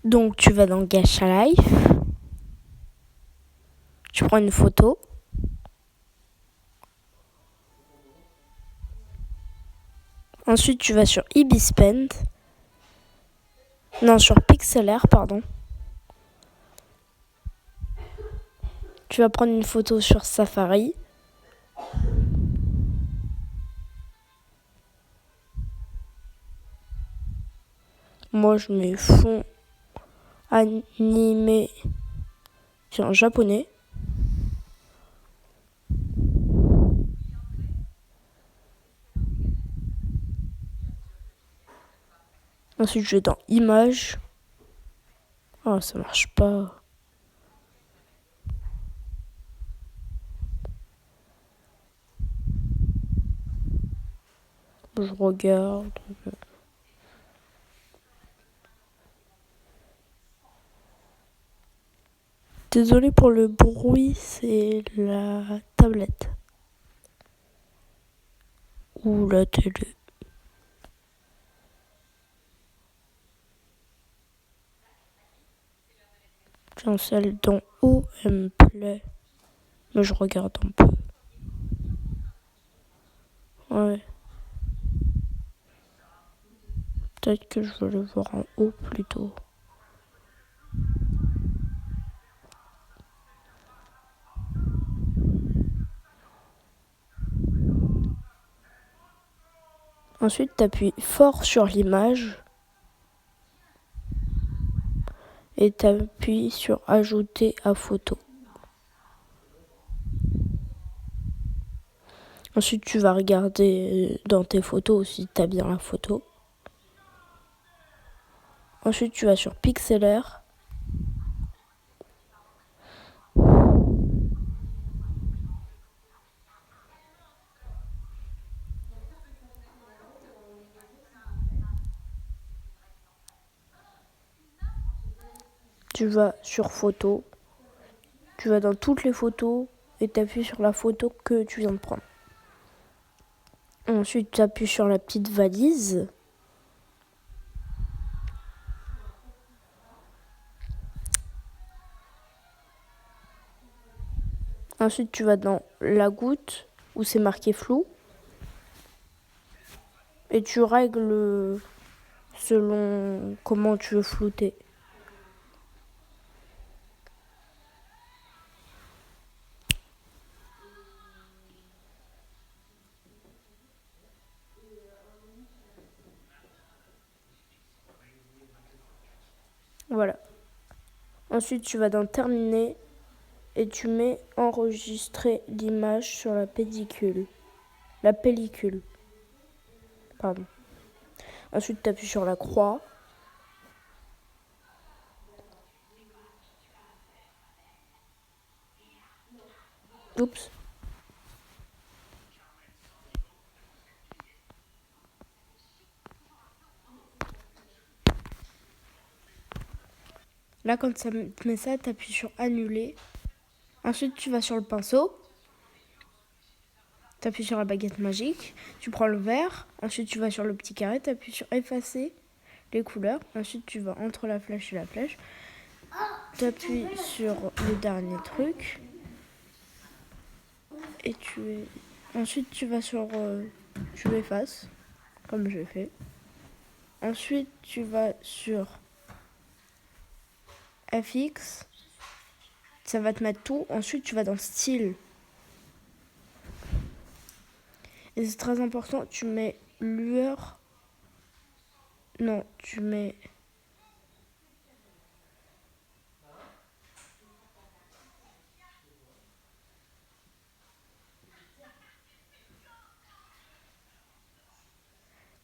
Donc tu vas dans Gacha Life, tu prends une photo. Ensuite tu vas sur Ibispend. Non, sur Pixlr, pardon. Tu vas prendre une photo sur Safari. Moi je mets fond animé en japonais. Ensuite je vais dans images. Oh, ça marche pas. Je regarde. Désolé pour le bruit, c'est la tablette. Ou la télé. Tiens, celle d'en haut, elle me plaît. Mais je regarde un peu. Ouais. Peut-être que je veux le voir en haut plutôt. Ensuite, tu appuies fort sur l'image. Et tu appuies sur ajouter à photo. Ensuite, tu vas regarder dans tes photos si tu as bien la photo. Ensuite, tu vas sur Pixlr. Tu vas sur photo. Tu vas dans toutes les photos et tu appuies sur la photo que tu viens de prendre. Ensuite, tu appuies sur la petite valise. Ensuite, tu vas dans la goutte où c'est marqué flou. Et tu règles selon comment tu veux flouter. Voilà. Ensuite, tu vas dans terminer et tu mets enregistrer l'image sur la pellicule. La pellicule. Pardon. Ensuite, tu appuies sur la croix. Oups. Là, quand ça te met ça, tu appuies sur annuler. Ensuite, tu vas sur le pinceau. Tu appuies sur la baguette magique. Tu prends le vert. Ensuite, tu vas sur le petit carré. Tu appuies sur effacer les couleurs. Ensuite, tu vas entre la flèche et la flèche. Tu appuies sur le dernier truc. Et ensuite, tu vas sur... tu effaces, comme j'ai fait. Ensuite, tu vas sur FX. Ça va te mettre tout. Ensuite, tu vas dans style. Et c'est très important, tu mets lueur. Non, tu mets...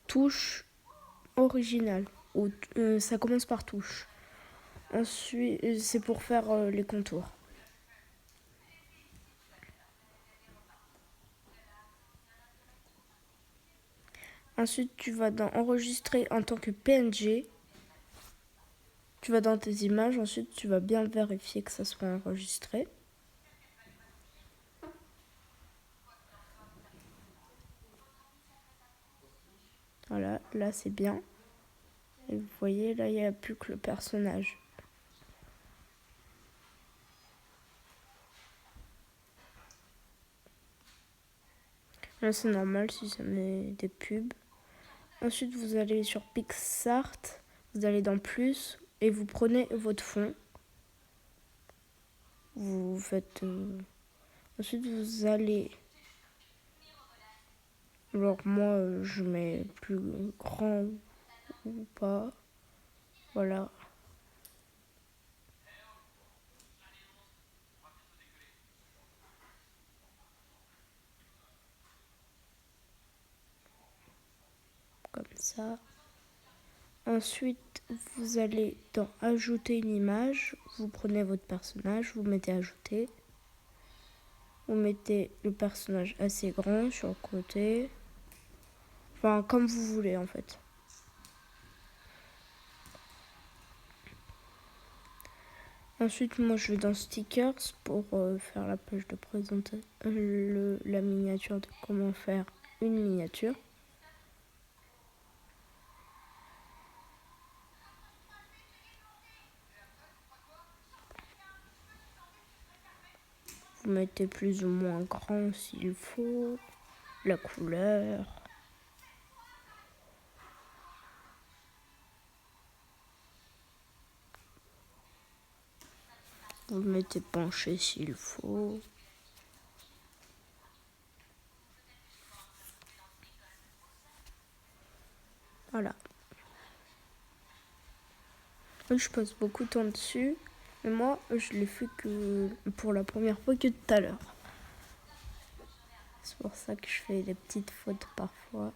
touche originale. Ou, ça commence par touche. Ensuite, c'est pour faire les contours. Ensuite, tu vas dans enregistrer en tant que PNG. Tu vas dans tes images. Ensuite, tu vas bien vérifier que ça soit enregistré. Voilà, là c'est bien. Et vous voyez, là, il n'y a plus que le personnage. Là, c'est normal si ça met des pubs. Ensuite, vous allez sur PixArt, vous allez dans Plus et vous prenez votre fond. Vous faites... Ensuite, vous allez... Alors moi, je mets plus grand ou pas. Voilà. Comme ça. Ensuite, vous allez dans Ajouter une image. Vous prenez votre personnage, vous mettez Ajouter. Vous mettez le personnage assez grand sur le côté. Enfin, comme vous voulez en fait. Ensuite, moi je vais dans Stickers pour faire la page de présentation, la miniature de comment faire une miniature. Vous mettez plus ou moins grand s'il faut, la couleur. Vous le mettez penché s'il faut. Voilà. Je passe beaucoup de temps dessus. Mais moi, je l'ai fait que pour la première fois que tout à l'heure. C'est pour ça que je fais des petites fautes parfois.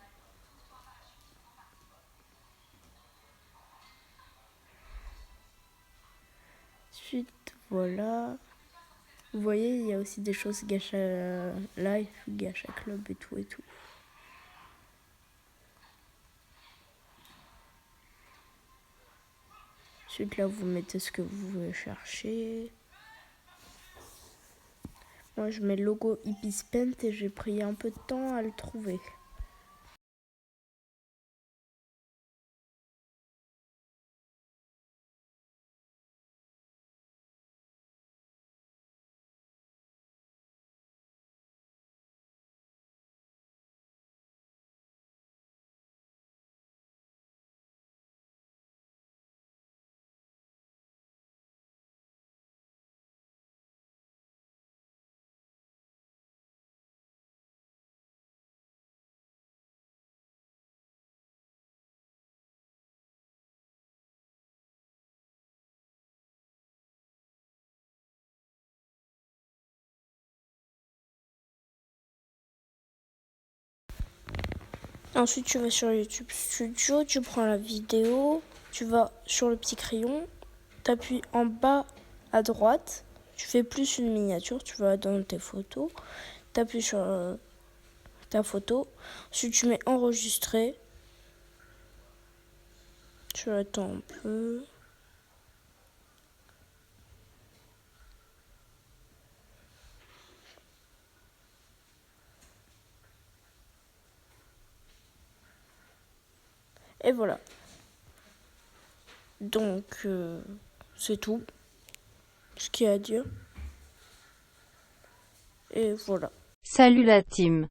Ensuite, voilà. Vous voyez, il y a aussi des choses Gacha Life, Gacha Club et tout et tout. Ensuite, là, vous mettez ce que vous voulez chercher. Moi, je mets le logo Hippie's-Paint et j'ai pris un peu de temps à le trouver. Ensuite, tu vas sur YouTube Studio, tu prends la vidéo, tu vas sur le petit crayon, tu appuies en bas à droite, tu fais plus une miniature, tu vas dans tes photos, tu appuies sur ta photo, ensuite tu mets enregistrer, tu attends un peu. Et voilà. Donc, c'est tout ce qu'il y a à dire. Et voilà. Salut la team.